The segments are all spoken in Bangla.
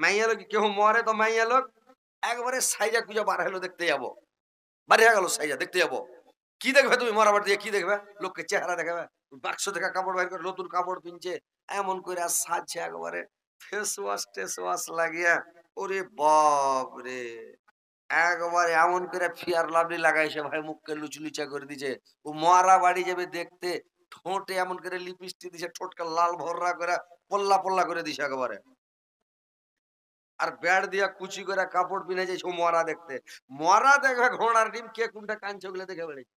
মাইয়া লোক কেউ মরে তো মাইয়া লোক একবারে সাইজা কুজা বার হলো দেখতে যাবো, বাড়ি হয়ে গেল সাইজা দেখতে যাবো। কি দেখবে তুমি মরাবার দিয়ে? কি দেখবে? লোককে চেহারা দেখাবে, বাক্স দেখা কাপড় বাইর করে নতুন কাপড় পিনছে, এমন করে আর সাজছে একবারে ফেস ওয়াশ টেস ওয়াশ লাগিয়া। ওরে বাপ রে, একবারে এমন করে ফিয়ার লাভলি লাগাইছে ভাই, মুখকে লুচলুচা করে দিছে। ও মরা বাড়ি যাবে দেখতে, ঠোঁটে এমন করে লিপস্টিক দিছে, ঠোঁটকে লাল ভররা করে পল্লা পল্লা করে দিছে একেবারে। আর ব্যাট দিয়া কুচি করে কাপড় পিনে যাইছে ও মরা দেখতে। মরা দেখবে ঘোড়ার ডিম, কে কোনটা কানছে ওগুলো দেখে বেড়েছে,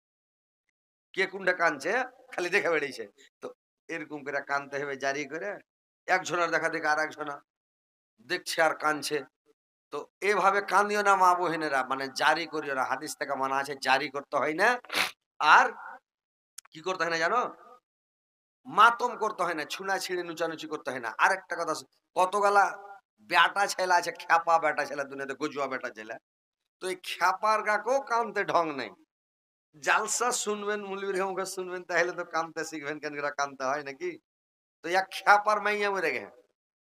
কে কোনটা কানছে খালি দেখে বেড়েছে। তো এরকম করে কানতে হবে জারি করে, একজনের দেখা দেখে আর একজনা দেখছে আর কানছে। তো এভাবে কাঁদিও না মা বহিনেরা, মানে জারি করিও না, হাদিস থেকে মানা আছে জারি করতে হয় না। আর কি করতে হয় না জানো? মাতম করতে হয় না, ছুনা ছিঁড়ে নুচানুচি করতে হয় না। আর একটা কথা, কতগুলা বেটা ছেলে আছে, খ্যাপা বেটা ছেলে দুনিয়াতে, গজুয়া বেটা ছেলে। তো এই খ্যাপার গাকেও কানতে ঢং নেই। জালসা শুনবেন, মুলবির মুখে শুনবেন, তাহলে তো কানতে শিখবেন, কেন করে কানতে হয় নাকি। তো এক খ্যাপার মাইয়া মরে গে,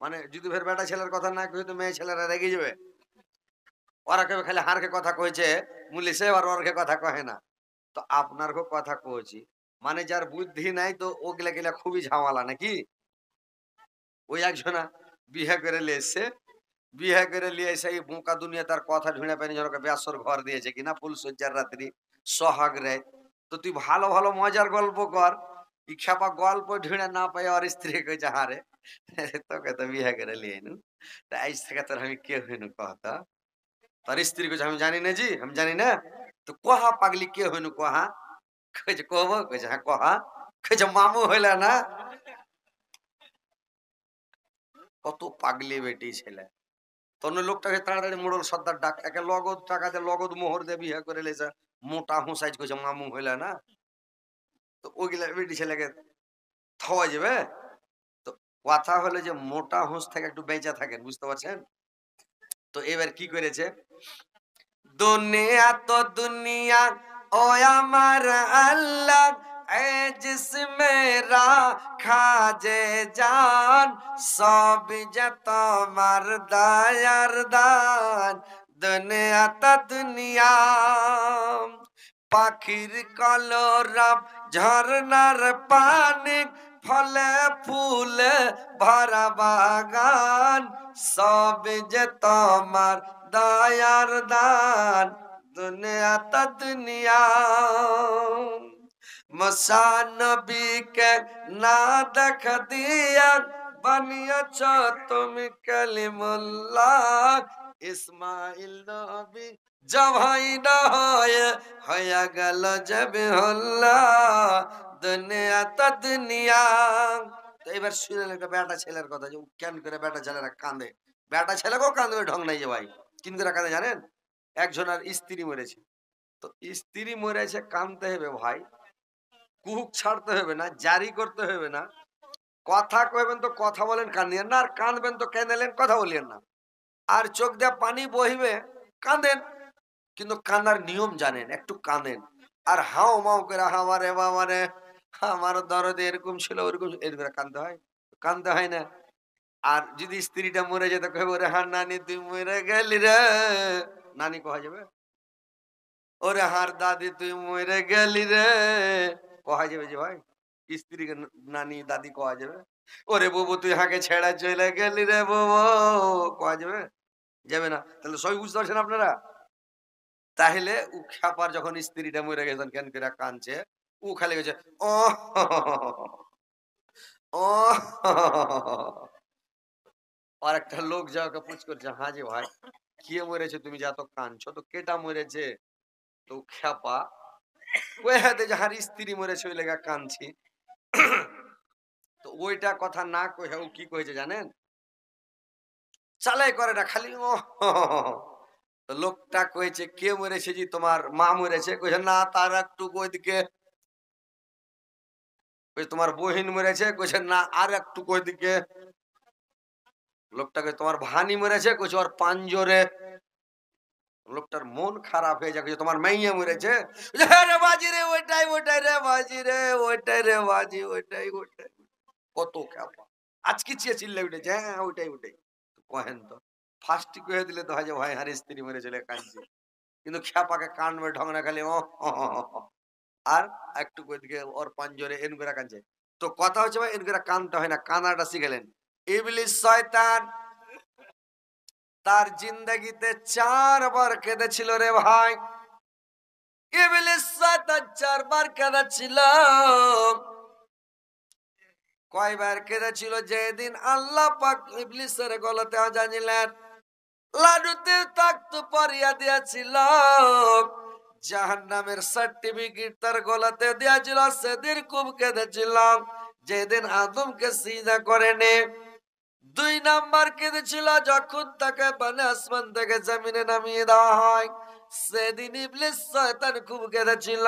মানে যদি ফের বেটা ছেলের কথা না কই তো মেয়ে ছেলেরা রেগে যাবে। ওরা কেউ খালি হারকে কথা কইছে মুলি, সে আর ওরকে কথা কহে না। তো আপনার কথা কইছি, মানে যার বুদ্ধি নাই তো ওগুলা গেলা খুবই ঝামেলা নাকি। ওই একজনা বিয়ে করে লিয়ে এসছে, বিয়ে করে লিয়ে এসে এই বোকা দুনিয়া তার কথা ঢুঁড়ে পায়নি, জনকে ব্যাসর ঘর দিয়েছে কিনা ফুল সজ্জার রাত্রি সোহাগ রে। তো তুই ভালো ভালো মজার গল্প কর, ই খেপা গল্প ঢুঁড়ে না পাই আর স্ত্রী কইছে হারে তোকে তো বিয়ে করে লিয়ে নু, তা আজ থেকে তোর আমি কে হইনু কথা। তার স্ত্রী কইছে আমি জানি না জি, আমি জানি না। তো কহা পাগলি কে হইনু কহা, কইছে কব, কইছে হ্যাঁ কহা, কইছে মামু হইলা না। কত পাগলি বেটি ছেলে। তখন লোকটাকে তাড়াতাড়ি মোড়ল সর্দার ডাক, একে লগদ টাকাতে লগদ মোহর দিয়ে বিয়ে করে লেছে, মোটা হুঁসাইজ কইছে মামু হইলা না। তো ওইগুলা বেটি ছেলেকে খাওয়া যাবে। তো কথা হলো যে মোটা হুঁস থেকে একটু বেঁচে থাকেন, বুঝতে পারছেন। তো এবার কি করেছে, দুনিয়া তো দুনিয়া ও আমার আল্লাহ, এ জিসমে রাখা যে জান, সব যে তোমার দয়ার দান। দুনিয়া তো দুনিয়া, পাখির কলরব ঝরনার পানি, ফলে ফুলে ভরা বাগান, সব যে তোমার দয়ার দান। দুনিয়া তা দুনিয়া, মুসা নবীকে না দেখ দিয়া, বানিয়েছ তুমি কালিমুল্লাহ। ইসমাইল নবী জবাই না হয়ে হয়ে গেল জবিহুল্লাহ। দুনিয়া তা দুনিয়া। তো এবার শুনলেন একটা বেটা ছেলের কথা, যে কেন করে বেটা ছেলেরা কাঁদে। বেটা ছেলেকেও কাঁদবে ঢং নাই যে ভাই, কিন করে কাঁদে জানেন। একজন আর স্ত্রী মরেছে, তো স্ত্রী মরেছে কাঁদতে হবে ভাই, কুহুক ছাড়তে হবে না, জারি করতে হবে না। কথা কইবেন তো কথা বলেন, কান্দিয়েন না। আর কাঁদবেন তো কেঁদেলেন, কথা বলিয়েন না। আর চোখ দিয়ে পানি বহিবে, কাঁদেন, কিন্তু কান্দার নিয়ম জানেন, একটু কাঁদেন। আর হাও মাও করে আমারে বাবারে আমার দরদ এরকম ছিল ওরকম, এরকম কাঁদতে হয়? কাঁদতে হয় না। আর যদি স্ত্রীটা মরে যেত, কইব রে হার নানি তুই মরে গেলি রে, নানি কহা যাবে? ওরে হার দাদি তুই মরে গেলি রে, কহা যাবে যে ভাই? স্ত্রীকে নানি দাদি কহা যাবে? ওরে বাবু তুই হাঁকে ছেড়া চলে গেলি রে বাবু, কহা যাবে? যাবে না। তাহলে সবই বুঝতে পারছেন আপনারা। তাহলে ও খ্যাপার যখন স্ত্রীটা মরে গেছেন কেন করে কাঁদছে, ও খালি গেছে ও ও। আর একটা লোক যা ওকে পুছ করছে, হ্যাঁ যে ভাই কে মরেছে তুমি যে এত কাঁদছো, তো কেটা মরেছে? তো খ্যাপা ওই হাতে যাহার স্ত্রী মরেছে ওই লেগা কাঁদছি। তো ওইটা কথা না কহে ও কি কয়েছে জানেন, চালাই করে না খালি ও। তো লোকটা কয়েছে কে মরেছে, জি তোমার মা মরেছে। কইছে না, তার একটু ওইদিকে। কই তোমার বহিন মরেছে। কইছে না, আর একটু ওইদিকে। লোকটাকে তোমার ভানি মরেছে। কইছে ওর পাঞ্জরে। লোকটার মন খারাপ হয়ে যায়, তোমার মাইয়া মরেছে। হ্যাঁ রে বাজি রে, ওইটাই ওইটাই রে বাজি রে, ওইটাই রে বাজি, ওইটাই ওইটাই। কত খ্যাপা আজকে চেয়ে চিল্লে উঠেছে, হ্যাঁ ওইটাই ওইটাই। কহেন তো ফার্স্ট কয়ে দিলে তো হয় যে ভাই হারে স্ত্রী মেরে চলে কাঁদছে, কিন্তু খ্যাপাকে কানবে ঢং না খালি আর একটু দিকে ওর পাঞ্জরে এন করে কাঁদছে। তো কথা হচ্ছে ভাই এন করে কানতে হয় না, কানাটা শিখেলেন। ইবলিস শয়তান তার জিন্দগিতে 4 বার কেঁদেছিল রে ভাই। ইবলিস শয়তান 4 বার কেঁদেছিল। কয়বার কেঁদেছিল? যেদিন আল্লাহ পাক ইবলিসের গলাতে আজান দিলেন, লাডুতে তাকত পরিয়া দিয়েছিল, জাহান্নামের সার্টিফিকেট তার গলাতে দিয়েছিল, সেদিন খুব কেঁদেছিল। যেদিন আদমকে সিজদা করেনি। 2 নাম্বার কেঁদেছিল যখন তাকে বানে আসমান থেকে জমিনে নামিয়ে দেওয়া হয়, সেদিন ইবলিস শয়তান খুব কেঁদেছিল।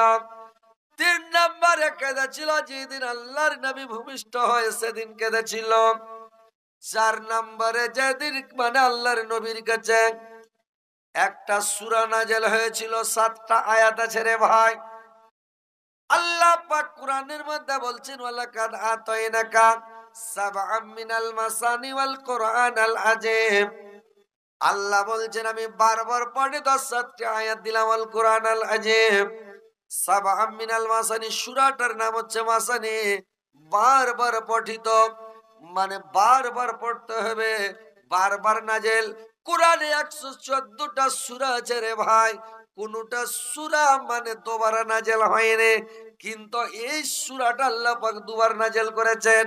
3 নাম্বারে কেঁদেছিল যেদিন আল্লাহর নবী ভূমিষ্ঠ হয়, সেদিন কেঁদেছিল। 4 নাম্বারে যেদিন মানে আল্লাহর নবীর কাছে একটা সূরা নাযিল হয়েছিল, 7টা আয়াত আছে রে ভাই। আল্লাহ পাক কোরআনের মধ্যে বলছেন, ওয়ালাকাদ আতাইনাকা সাবআম মিনাল মাসানি ওয়াল কোরআনাল আযীম। আল্লাহ বলছেন আমি বারবার পড়ে 10টা আয়াত দিলাম, আল কোরআনাল আযীম। সাবআম মিনাল মাসানি, সূরাটার নাম হচ্ছে মাসানি, বারবার পঠিত, মানে বারবার পড়তে হবে, বারবার নাজেল। কোরআনে 114টা সূরা আছে রে ভাই, কোনটা সূরা মানে দুবার নাজেল হয়নি, কিন্তু এই সূরাটা আল্লাহ পাক দুবার নাজেল করেছেন।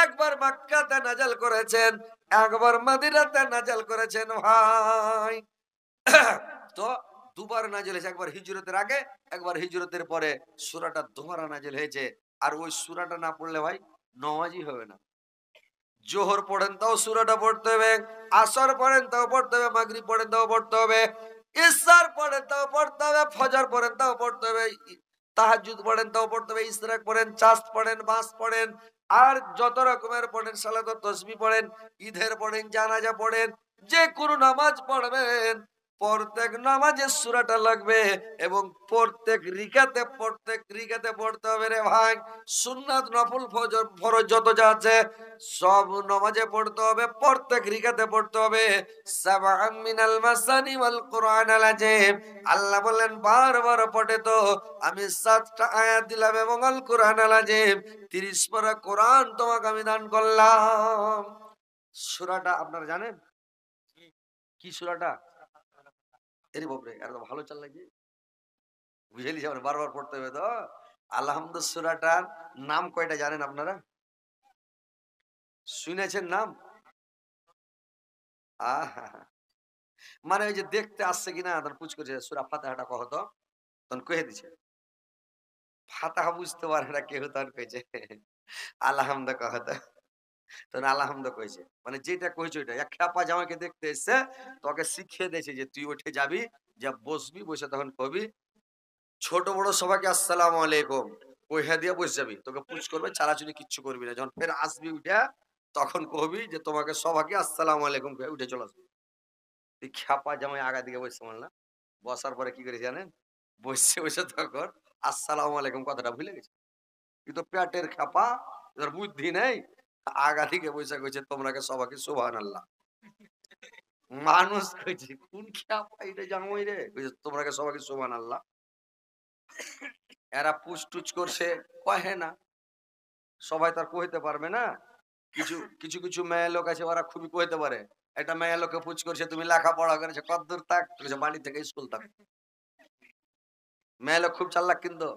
একবার মক্কাতে নাজেল করেছেন, একবার মদিনাতে নাজেল করেছেন ভাই। তো দুবার নাজেল হয়েছে, একবার হিজরতের আগে, একবার হিজরতের পরে। সূরাটা দুবার নাজেল হয়েছে। আর ওই সূরাটা না পড়লে ভাই নামাজই হবে না। জোহর পড়েন তাও সূরাটা পড়তে হবে, আসর পড়েন তাও পড়তে হবে, মাগরিব পড়েন তাও পড়তে হবে, ইশার পড়েন তাও পড়তে হবে, ফজর পড়েন তাও পড়তে হবে, তাহাজ্জুদ পড়েন তাও পড়তে হবে, ইশরাক পড়েন, চাঁদ পড়েন, মাস পড়েন, আর যত রকমের পড়েন, সালাত তাসবিহ পড়েন, ঈদের পড়েন, জানাজা পড়েন, যে কোনো নামাজ পড়বেন, প্রত্যেক নামাজে সূরাটা লাগবে এবং প্রত্যেক রিকাতে পড়তে হবে রে ভাই। সুন্নাত নফল ফরজ যত যা আছে সব নামাজে পড়তে হবে, প্রত্যেক রিকাতে পড়তে হবে। সাবআম মিনাল মাসানি ওয়াল কোরআনাল আযীম। আল্লাহ বলেন বারবার পড়ে তো আমি 7টা আয়াত দিলাম এবং আল কোরআনাল আযীম, 30 পারা কোরআন তোমাকে আমি দান করলাম। সূরাটা আপনারা জানেন কি সূরাটা? এর বাপরে এত ভালো চাল লাগে, বুঝেলি যাবেন, বারবার পড়তে হবে তো। আলহামদুলিল্লাহ সূরাটার নাম কয়টা জানেন আপনারা? শুনেছেন নাম? আহা, মানে ওই যে দেখতে আসছে কিনা তখন পুছ করছে সূরা ফাতিহাটা কহ তো, তখন কয়ে দিছে। ফাতিহা বুঝতে পারে না কেউ, তখন কইছে আলহামদুলিল্লাহ কহ তো, তখন আলহামদুলিল্লাহ কইছে। মানে যেটা কইছে ওইটা। এক খ্যাপা জামাইকে দেখতে এসছে, তোকে শিখিয়ে দিয়েছে যে তুই উঠে যাবি, যা বসবি, বসে তখন কবি ছোট বড় সবাইকে আসসালামু আলাইকুম কইহা দিয়া বসে যাবি, তোকে পুছ করবে, চালাচুলি কিচ্ছু করবি না। যখন ফের আসবি উঠে, তখন কবি যে তোমাকে সবাইকে আসসালামু আলাইকুম কয়ে উঠে চলে আসবি। এই খ্যাপা জামাই আগা দিকে বসে মানলাম, বসার পরে কি করে জানেন? বসে বসে তখন আসসালামু আলাইকুম কথাটা ভুলে গেছে। কিন্তু পেটের খ্যাপা, এদের বুদ্ধি নেই, আগা দিকে বসে কইছে তোমরাকে সবাইকে সুবহানাল্লাহ। মানুষ কইছে কোন খ্যাপা এটা জামাই রে, কইছে তোমরাকে সবাইকে সুবহানাল্লাহ। এরা পুছ টুচ করছে, কহে না, সবাই তার কইতে পারবে না। কিছু কিছু কিছু মেয়ে লোক আছে ওরা খুবই কইতে পারে। একটা মেয়ে লোককে পুছ করছে তুমি লেখাপড়া করেছো কতদূর, তাক কইছে বাড়ি থেকে স্কুল তাক। মেয়ে লোক খুব চালাক কিন্তু,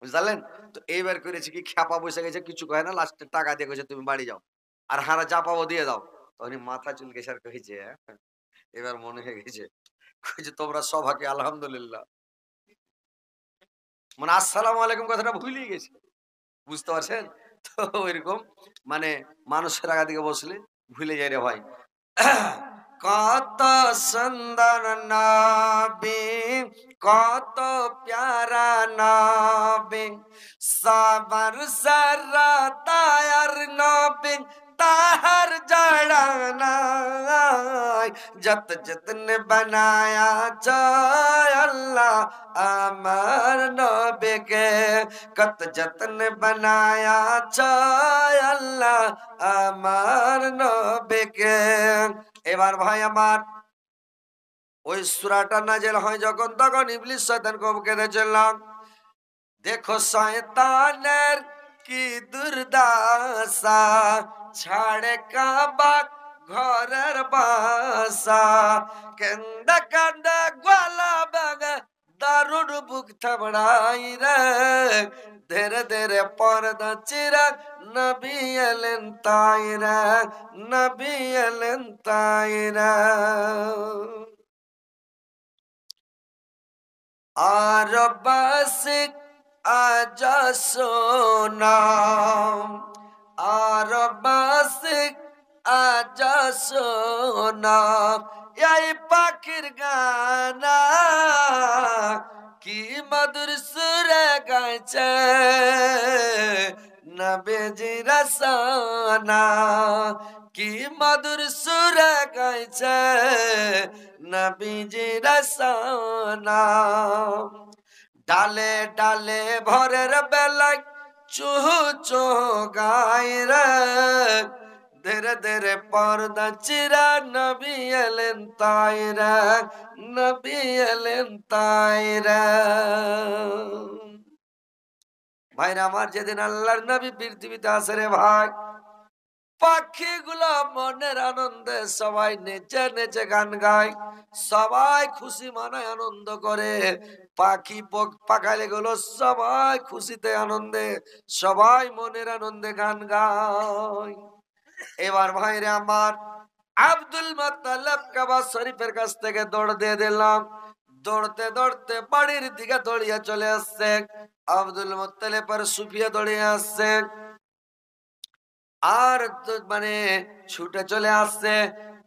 বুঝলেন? তো এইবার করেছে কি, খ্যাপা বসে গেছে, কিছু কয় না, লাস্টে টাকা দিয়ে কইছে তুমি বাড়ি যাও, আর হারা যা পাবো দিয়ে দাও। তখন মাথা চুলকে স্যার কইছে এবার মনে হয়ে গেছে, কইছে তোমরা সবাইকে আলহামদুলিল্লাহ, মানে আসসালামু আলাইকুম কথাটা ভুলেই গেছে, বুঝতে পারছেন? তো ওইরকম মানে মানুষের আগা দিকে বসলে ভুলে যায় রে ভাই। কত সুন্দর নবী, কত প্যারা নবী, সবার সরদার নবী, তাহার জড়া নাই, যত যতন বানায়া যায় আল্লাহ আমার নবীকে, কত যতন বানায়া যায় আল্লাহ আমার নবীকে। এবার ভাই আমার ওই সূরাটা নাযিল হয় যখন, তখন ইবলিস শয়তানকে কেঁদে চললাম, দেখো শয়তানের কি দুর্দশা, ছাড়ে কাবা ঘরের বাসা, কেন্দা কান্দা গলা বাগা দারুণ বুক থাবড়াই রে, ধীরে ধীরে পর্দা চিরা নবী এলেন তাই রে, নবী এলেন তাই রে। আর বাসিক আজ সোনাম, আর বাসিক আজ সোনাম, এই পাখির গানা কি মধুর সুরে গাইছে নবীজি রসানা, কি মধুর সুরে গাইছে নবীজি রসানা। ডালে ডালে ভোরের বেলায় চুহু চুহু গায় রে, ধীরে ধীরে পর্দা চিরা নবী এলেন তাই রে, নবী এলেন তাই রে। ভাইরা আমার, যেদিন আল্লাহর নবী পৃথিবীতে আসে রে ভাই, পাখিগুলো মনের আনন্দে সবাই নেচে নেচে গান গায়, সবাই খুশি মানায় আনন্দ করে। পাখি পাখালি গুলো সবাই খুশিতে আনন্দে, সবাই মনের আনন্দে গান গায়। এবার ভাইরে আমার, আব্দুল মুত্তালিব কাবা শরীফের কাছ থেকে দৌড় দিয়ে দিলাম, দৌড়তে দৌড়তে বাড়ির দিকে দৌড়িয়ে চলে আসছে। আব্দুল মুত্তালিব আর সুফিয়া দৌড়িয়ে আসছে, আর মানে ছুটে চলে আসছে।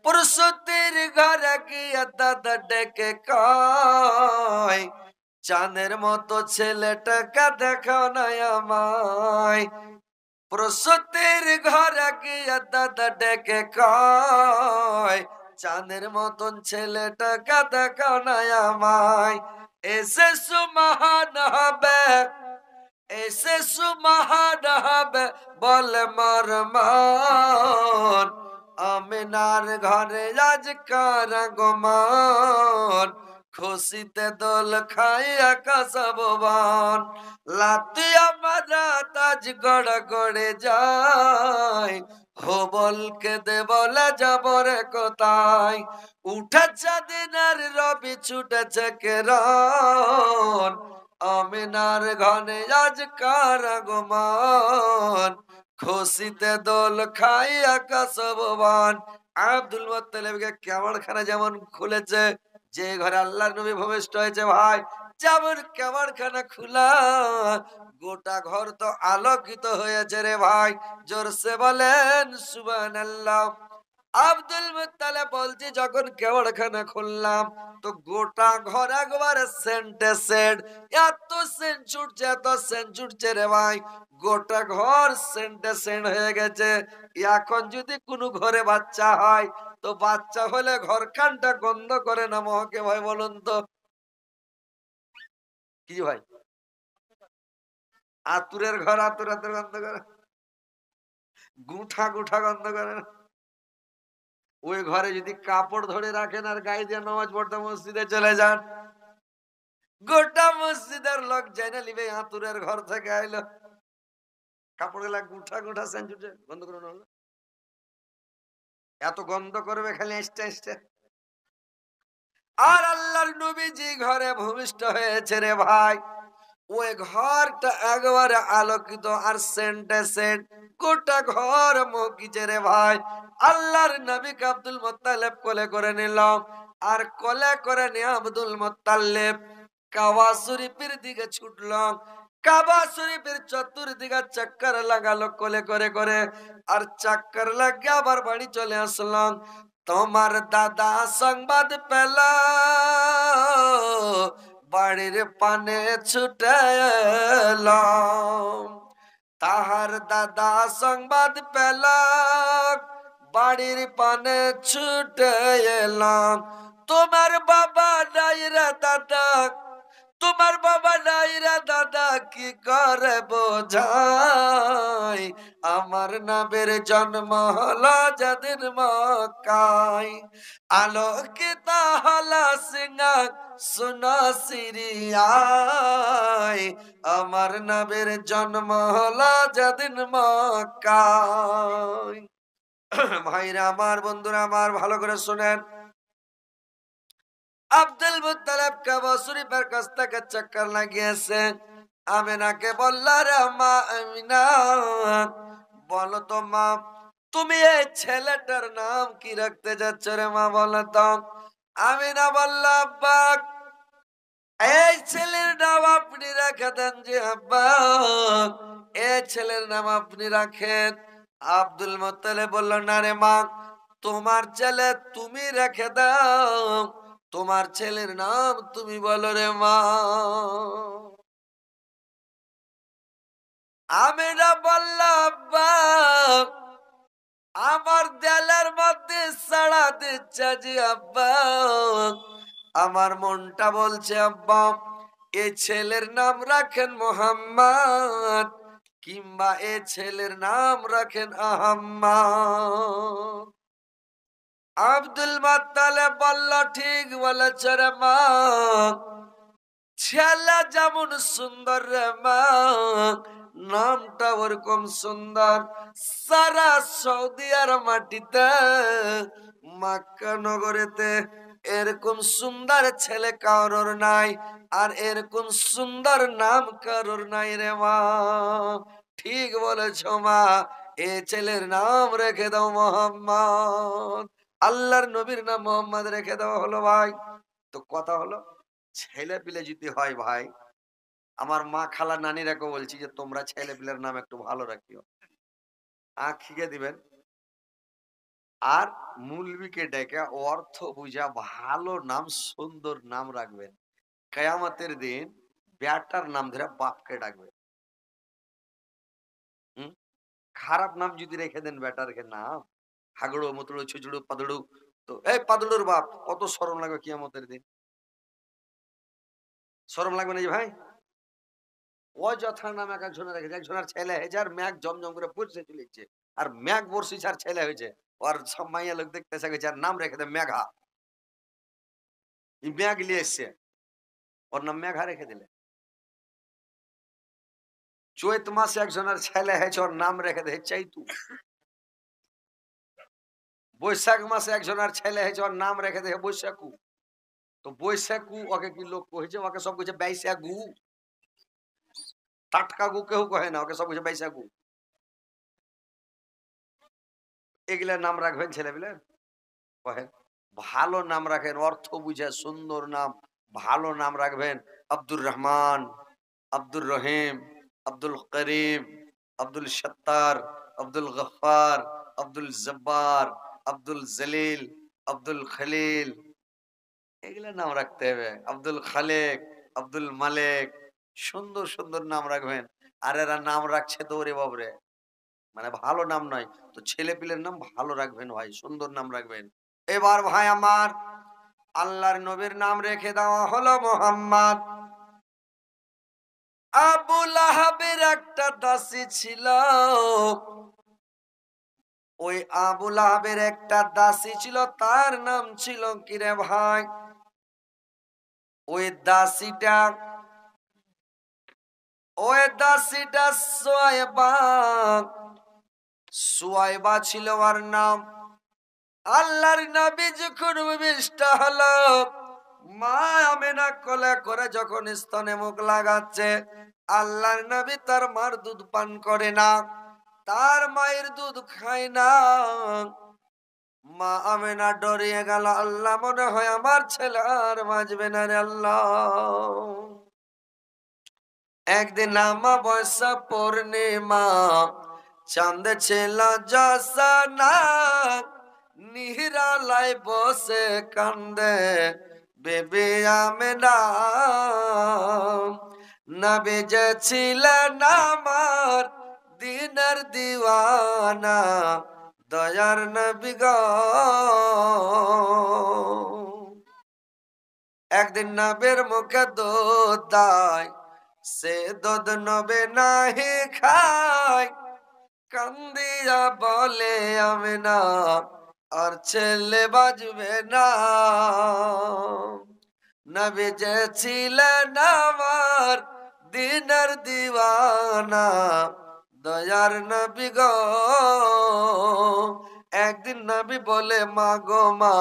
প্রসূতির ঘরে গিয়ে দাদা ডেকে কয়, চাঁদের মতো ছেলেটাকে দেখাও না আমায়। প্রসূতির ঘরে গিয়ে দাদা ডেকে কয়, চাঁদের মতন ছেলেটাকে দেখাও না আমায়। এসে সুমহান হবে, এসে সুমহান হবে বলে মোর মন, আমিনার ঘরে আজ কার আগমন, খুশিতে দোল খাইয়া কাসববান, লাতিয়া মারা তাজ গড় গড়ে যায়, হবলকে দে বলে যাবরে কোথায়, উঠেছে দিনের রবি ছুটেছে কেরন, আমিনার ঘরে আজ কার আগমন, খুশিতে দোল খাইয়া কাসববান। আব্দুল মুত্তালিবকে কেমনখানা যেমন খুলেছে, যে ঘরে আল্লাহর নবী ভূমিষ্ঠ হয়েছে ভাই, যেমন কেমনখানা খোলা, গোটা ঘর তো আলোকিত হয়েছে রে ভাই। জোরসে বলেন সুবহানাল্লাহ। আব্দুল মুত্তালিব বলছি, যখন কেওড়খানা খুললাম তো গোটা ঘর একবারে সেন্টে সেন্ট, এত সেন্ট ছুটছে, এত সেন্ট ছুটছে রে ভাই, গোটা ঘর সেন্টে সেন্ট হয়ে গেছে। এখন যদি কোনো ঘরে বাচ্চা হয়, তো বাচ্চা হলে ঘর কানটা গন্ধ করে না মহকে ভাই, বলুন তো কি ভাই? আতুরের ঘর আতুর আতুর গন্ধ করে, গুঠা গুঠা গন্ধ করে না? ওই ঘরে যদি কাপড় ধরে রাখেন আর গায়ে দিয়ে নামাজ পড়তে মসজিদে চলে যান, গোটা মসজিদের লোক জেনে নিবে আতুরের ঘর থেকে আইলো। কাপড় গুলা গুঠা গুঠা সেঞ্চুটে বন্ধ করে না, এত গন্ধ করবে খালি এসতে এসতে। আর আল্লাহর নবীজি ঘরে ভূমিষ্ঠ হয়েছে রে ভাই, ওই ঘরটা একবারে আলোকিত আর সেন্টে সেন্ট, গোটা ঘর মকিছে রে ভাই। আল্লাহর নবীকে আব্দুল মুত্তালিব কোলে করে নিলাম, আর কোলে করে নিয়ে আব্দুল মুত্তালিব কাবা শরীফের দিকে ছুটলাম। কাবা শরীফের চতুর্দিকে চক্কর লাগালো কোলে করে করে, আর চক্কর লাগিয়ে আবার বাড়ি চলে আসলাম। তোমার দাদা সংবাদ পেল, বাড়ির পানে ছুটে এলাম। তাহার দাদা সংবাদ পেল, বাড়ির পানে ছুটে এলাম। তোমার বাবা নাই রে দাদা, তোমার বাবা নাই রে দাদা, কি করে বোঝাই, আমার নবীর জন্ম হলো যেদিন মক্কায়, আলোকিত হলো সিংহাসন সিরিয়ায়। আমার নবীর জন্ম হলো যেদিন মক্কায়। ভাইরা আমার, বন্ধুরা আমার, ভালো করে শুনেন। আব্দুল মুত্তালিব কাবা শরীফের কাছ থেকে চক্কর লাগিয়েছে। আমিনাকে বলল, রে মা আমিনা, বলো তো মা, তুমি এই ছেলেটার নাম কি রাখতে যাচ্ছ রে মা, বলো তো। আমিনা বলল, আব্বা, এই ছেলের নাম আপনি রেখে দেন যে আব্বা, এই ছেলের নাম আপনি রাখেন। আব্দুল মুত্তালিব বলল, না রে মা, তোমার ছেলে তুমি রেখে দাও, তোমার ছেলের নাম তুমি বলো রে মা। আমিনা বলল, আব্বা, আমার দেলের মধ্যে সাড়া দিচ্ছে যে আব্বা, আমার মনটা বলছে আব্বা, এ ছেলের নাম রাখেন মোহাম্মদ, কিংবা এ ছেলের নাম রাখেন আহম্মদ। আব্দুল মুত্তালিব বলল, ঠিক বলেছ রে মা, ছেলে যেমন সুন্দর রে মা, নামটা ওরকম সুন্দর। সারা সৌদি আর মাটিতে, মক্কা নগরেতে এরকম সুন্দর ছেলে কারোর নাই, আর এরকম সুন্দর নাম কারোর নাই রে মা। ঠিক বলেছ মা, এ ছেলের নাম রেখে দাও মোহাম্মদ। আল্লাহর নবীর নাম মোহাম্মদ রেখে দেওয়া হলো। ভাই, তো কথা হলো, ছেলে পিলে যদি হয় ভাই, আমার মা খালা নানিরাকে বলছি যে তোমরা ছেলে পিলের নাম একটু ভালো রাখিও, আঁখিকে দিবেন। আর মুলবিকে ডেকে অর্থ বুঝা ভালো নাম, সুন্দর নাম রাখবেন। কেয়ামতের দিন বেটার নাম ধরে বাপকে ডাকবে। হম, খারাপ নাম যদি রেখে দেন বেটারকে নাম, হাগড়ো মতড়ো ছুচড়ো পাদড়ো, তো এই পাদড়োর বাপ, কত শরম লাগবে কিয়ামতের দিন। শরম লাগবে না যে ভাই? অযথা নাম এক একজনের রেখেছে। একজনের ছেলে হয়েছে আর ম্যাগ জমজম করে পড়ছে চলেছে, আর ম্যাগ বর্ষিছে আর ছেলে হয়েছে, আর সব মাইয়া লোক দেখতেছে গেছে, আর নাম রেখে দেয় মেঘা। ম্যাগ নিয়ে এসছে, ওর নাম মেঘা রেখে দিলে। চৈত মাসে একজনের ছেলে হয়েছে, ওর নাম রেখে দেয় চাইতু। বৈশাখ মাসে একজনের ছেলে হয়েছে, ওর নাম রেখে দেয় বৈশাখু। তো বৈশাখু ওকে কি লোক কহেছে? ওকে সব কিছু বাইশাখু, টাটকা গু কেউ কহে না, ওকে সব কিছু বাইশাখু। এগুলা নাম রাখবেন ছেলেপিলে? কহেন ভালো নাম রাখেন, অর্থ বুঝে সুন্দর নাম, ভালো নাম রাখবেন। আব্দুর রহমান, আব্দুর রহিম, আব্দুল করিম, আব্দুল সত্তার, আব্দুল গফফার, আব্দুল জব্বার, আব্দুল জলিল, আব্দুল খলিল, এগুলা নাম রাখতে হবে। আব্দুল খালেক, আব্দুল মালেক, সুন্দর সুন্দর নাম রাখবেন। আর এরা নাম রাখছে তো ওরে বাবরে, মানে ভালো নাম নয়। তো ছেলে পিলের নাম ভালো রাখবেন ভাই, সুন্দর নাম রাখবেন। এবার ভাই আমার, আল্লাহর নবীর নাম রেখে দেওয়া হলো মোহাম্মদ। আবু লাহাবের একটা দাসী ছিল, ওই আবু লাহাবের একটা দাসী ছিল, তার নাম ছিল কিরে ভাই, ওই দাসীটা, ওই দাসীটা সুয়াইবা, সুয়াইবা ছিল ওর নাম। আল্লাহর নবী যখন ভূমিষ্ঠ হলো, মা আমিনা কোলে করে যখন স্তনে মুখ লাগাচ্ছে, আল্লাহর নবী তার মার দুধ পান করে না, তার মায়ের দুধ খায় না। মা আমিনা ডরিয়ে গেল, আল্লাহ মনে হয় আমার ছেলে আর বাঁচবে না রে আল্লাহ। একদিন আমাবস্যা পূর্ণিমা, চাঁদ ছিল জসনা, নিরালায় বসে কান্দে বেবি আমিনা। নবী যে ছিলেন আমার দিনের দিওয়ানা, দয়ার নবী গো। একদিন নবীর মুখে দুধ দেয়, সে দুধ নবী নাহি খায়, কান্দিয়া বলে আমেনা আর ছেলে বাজবে না, নবী যে ছিলেন আমার দিনের দিওয়ানা, দয়ার নবী গো। একদিন নবী বলে মা গো মা,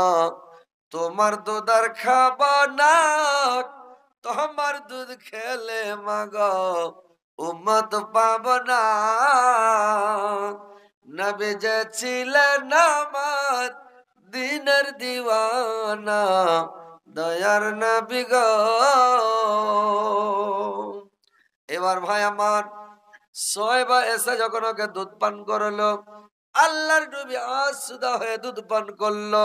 তোমার দুধ আর খাবো না, তোমার দুধ খেলে মা গো উম্মত পাবো না। নবী যে ছিলেন আমার দিনের দিওয়ানা, দয়ার নবী গো। এবার ভাই আমার সোয়েবা এসে যখন ওকে দুধ পান করলো, আল্লাহর নবী আসুদা হয়ে দুধ পান করলো।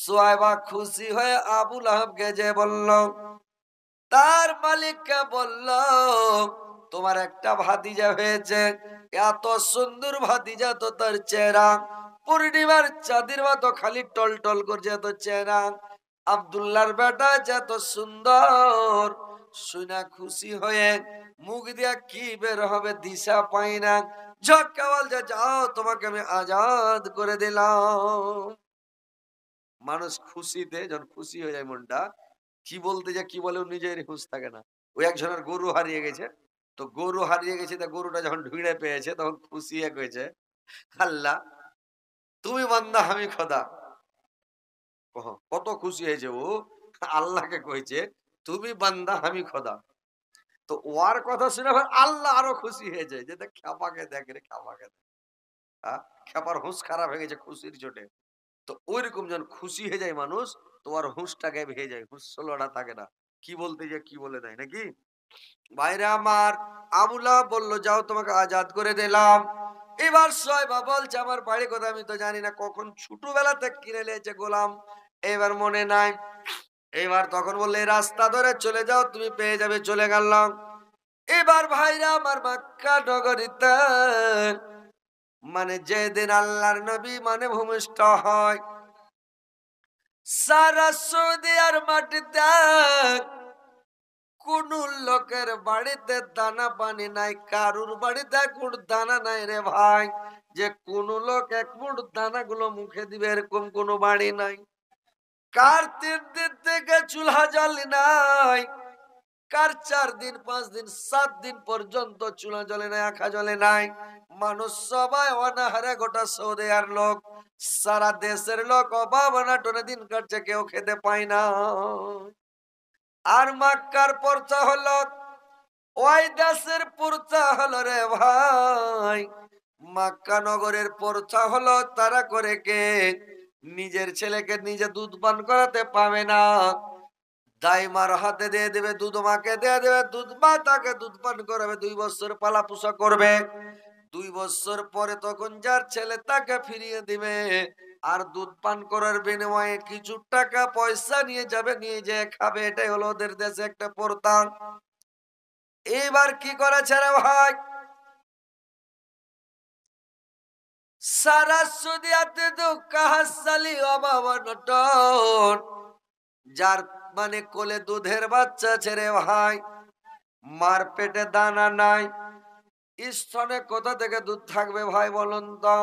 সোয়েবা খুশি হয়ে আবুল আহাবকে যে বলল, তার মালিককে বলল, তোমার একটা ভাতিজা হয়েছে, এত সুন্দর ভাতিজা, তো তার চেহারা পূর্ণিমার চাঁদের মতো খালি টল টল করছে, এত চেহারা। আব্দুল্লাহর বেটা এত সুন্দর। শুনা খুশি হয়ে মুখ দিয়া কি বের হবে দিশা পাই না, ঝক্কা বলছে যাও তোমাকে আমি আজাদ করে দিলাম। মানুষ খুশিতে যখন খুশি হয়ে যায় মনটা, কি বলতে যায় কি বলে নিজের হুঁশ থাকে না। ওই একজনের গরু হারিয়ে গেছে, তো গরু হারিয়ে গেছে, তা গরুটা যখন ঢুঁড়ে পেয়েছে তখন খুশি এক হয়েছে, আল্লাহ তুমি বান্দা আমি খোদা। কত খুশি হয়েছে ও, আল্লাহকে কইছে তুমি বান্দা আমি খোদা। তো ওর কথা শুনে আল্লাহ আরো খুশি হয়ে যায়, যে দেখ খেপাকে দেখ রে, খেপাকে দেখ, খেপার হুঁশ খারাপ হয়ে গেছে খুশির চোটে। তো ওইরকম যখন খুশি হয়ে যায় মানুষ, তোমার হুঁশটা গায়েব হয়ে যায়, হুঁশ ষোলোটা থাকে না, কি বলতে যে কি বলে দেয় নাকি। ভাইরা আমার, আবুলা বলল যাও তোমাকে আজাদ করে দিলাম। এবার সোয়েবা বলছে আমার বাড়ি কথা আমি তো জানি না, কখন ছোটবেলাতে কিনে নিয়েছে গোলাম, এবার মনে নাই। এবার তখন বললে রাস্তা ধরে চলে যাও তুমি পেয়ে যাবে, চলে গেলাম। এবার ভাইরা আমার মক্কা নগরীতে মানে যেদিন আল্লাহর নবী মানে ভূমিষ্ঠ হয়, সারা সৌদি আর মাটিতে কোন লোকের বাড়িতে দানা পানি নাই, কারুর বাড়িতে এক মুঠ দানা নাই রে ভাই, যে কোন লোক এক মুঠ দানা গুলো মুখে দিবে এরকম কোন বাড়ি নাই। কার 3 দিন থেকে চুলহা জ্বালি নাই, কার 4 দিন 5 দিন 7 দিন পর্যন্ত চুলা জ্বলে নাই, আখা জ্বলে নাই। মানুষ সবাই অনাহারে, গোটা সৌদি আর লোক, সারা দেশের লোক অভাব অনাটনে দিন কাটছে, কেউ খেতে পায় না। আর মক্কার পর্চা হলো, ওই দেশের পর্চা হলো রে ভাই, মক্কা নগরের পর্চা হলো তারা করে কে নিজের ছেলেকে নিজে দুধ পান করাতে পাবে না, দাইমার হাতে দিয়ে দেবে, দুধ মাকে দিয়ে দেবে, দুধ মা তাকে দুধ পান করাবে, 2 বছর পালা পোষা করবে। 2 বছর পরে তখন যার ছেলে তাকে ফিরিয়ে দিবে, আর দুধ পান করার বিনিময়ে কিছু টাকা পয়সা নিয়ে যাবে, নিয়ে যে খাবে। এটাই হলো ওদের দেশে একটা প্রথা। এইবার কি করেছে রে ভাই, সারা সুদিয়াতে তো কাহাসালি অভাব অনটন, যার মানে কোলে দুধের বাচ্চা ছেড়ে ভাই, মার পেটে দানা নাই, স্তনে কোথা থেকে দুধ থাকবে ভাই বলুন তো।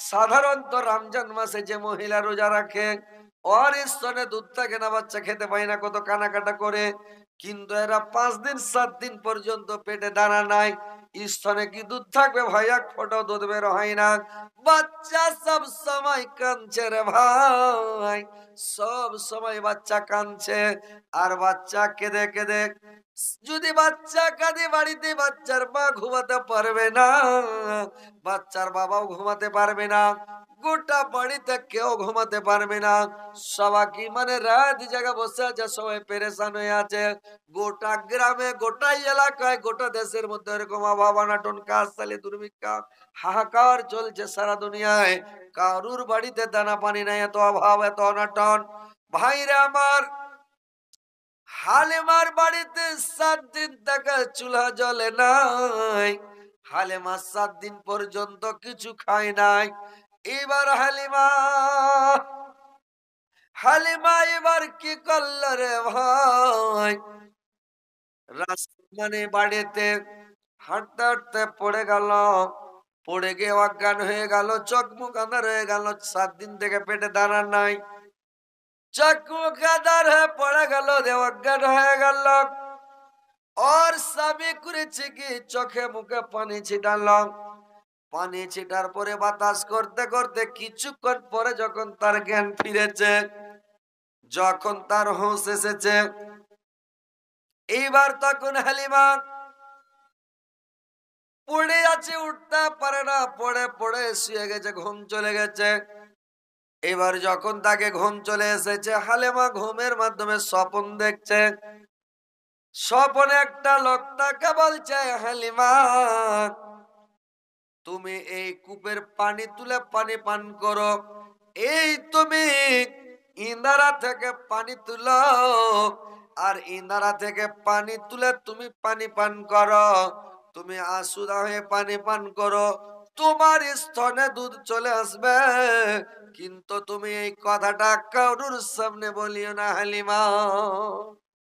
সাধারণত রমজান মাসে যে মহিলা রোজা রাখে, ওর স্তনে দুধ থাকে না, বাচ্চা খেতে পায় না, কত কানাকাটা করে। কিন্তু এরা 5 দিন 7 দিন পর্যন্ত পেটে দানা নাই, স্তনে কি দুধ থাকবে ভাই, এক ফোঁটাও দুধ বের হয় না। বাচ্চা সব সময় কাঁদছে রে ভাই, সব সময় বাচ্চা কাঁদছে। আর বাচ্চা কেঁদে কেঁদে, যদি বাচ্চা কাঁদে বাড়িতে বাচ্চার মা ঘুমাতে পারবে না, বাচ্চার বাবাও ঘুমাতে পারবে না, গোটা বাড়িতে কেউ ঘুমাতে পারবে না। সবাই কি মানে রাত জায়গা বসে আছে, সবাই পেরেশান হয়ে আছে। গোটা গ্রামে, গোটা এলাকায়, গোটা দেশের মধ্যে এরকম অভাব অনাটন, কাশালি দুর্ভিক্ষ হাহাকার চলছে সারা দুনিয়ায়। কারুর বাড়িতে দানা পানি নাই, এত অভাব এত অনাটন। ভাইরা আমার, হালিমার বাড়িতে 7 দিন থেকে চুলা জ্বলে নাই, হালিমা 7 দিন পর্যন্ত কিছু খায় নাই। এবার হালিমা, হালিমা এবার কি করল রে ভাই, রাস্তা মানে বাড়িতে হাঁটতে হাঁটতে পড়ে গেল, পড়ে গিয়ে অজ্ঞান হয়ে গেল, চোখ মুখ আঁধার হয়ে গেল, 7 দিন থেকে পেটে দানা নাই, চোখ মুখ আঁধার হয়ে পড়ে গেল, অজ্ঞান হয়ে গেল। ওর স্বামী করেছে কি চোখে মুখে পানি ছিটালো, পানি ছিটার পরে বাতাস করতে করতে কিছুক্ষণ পরে যখন তার জ্ঞান ফিরেছে, যখন তার হুঁশ এসেছে, এইবার তখন হালিমা পড়ে আছে, উঠতে পারে না, পড়ে পড়ে শুয়ে গেছে, ঘুম চলে গেছে। এবার যখন তাকে ঘুম চলে এসেছে, হালিমা ঘুমের মাধ্যমে স্বপ্ন দেখছে। স্বপ্নে একটা লোক তাকে বলছে, হালিমা তুমি এই কূপের পানি তুলে পানি পান করো, এই তুমি ইন্দারা থেকে পানি তুলো, আর ইন্দারা থেকে পানি তুলে তুমি পানি পান করো, তুমি আসুদা হয়ে পানি পান করো, তোমার স্তনে দুধ চলে আসবে। কিন্তু তুমি এই কথাটা কারুর সামনে বলিও না হালিমা।